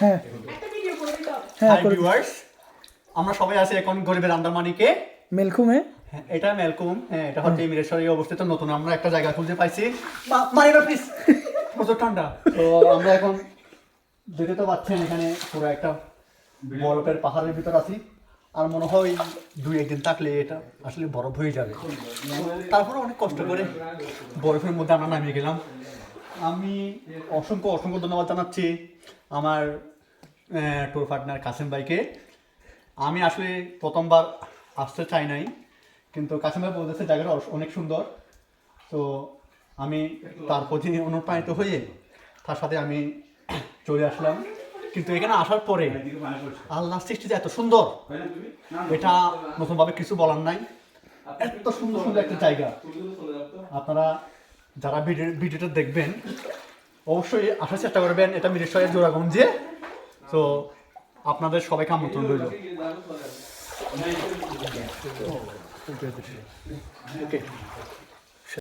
হ্যাঁ hi viewers, আমরা সবাই আছি এখন গরিবের আন্দারমানিকে। মেলকুমে হ্যাঁ, এটা মেলকুম। হ্যাঁ, এটা হচ্ছে মিরেশ্বরে অবস্থিত। নতুন আমরা একটা জায়গা খুঁজে পাইছি। মারিবা প্লিজ, প্রচুর ঠান্ডা। তো আমরা এখন দেখতে তো পাচ্ছেন এখানে পুরো একটা বরফের পাহাড়ের ভিতর আছি। আর মনে হয় 2-1 দিন থাকলে এটা আসলে বরফ হয়ে যাবে। তারপরে অনেক কষ্ট করে বরফের মধ্যে আমরা নামিয়ে গেলাম। আমি অসংখ্য অসংখ্য ধন্যবাদ জানাচ্ছি আমার ট্যুর পার্টনার কাসেম ভাইকে। আমি আসলে প্রথমবার আসতে চাই নাই, কিন্তু কাসেম ভাই বলতেছে জায়গাটা অনেক সুন্দর। তো আমি তার প্রতি অনুপ্রাণিত হয়ে তার সাথে আমি চলে আসলাম। কিন্তু এখানে আসার পরে আল্লাহ সৃষ্টিটা এত সুন্দর, এটা নতুনভাবে কিছু বলার নাই। এত সুন্দর সুন্দর একটা জায়গা। আপনারা যারা ভিডিওটা দেখবেন অবশ্যই আসার চেষ্টা করবেন। এটা মিরেশ্বরের জোড়াগঞ্জে। তো আপনাদের সবাইকে আমন্ত্রণ রইল। ওকে।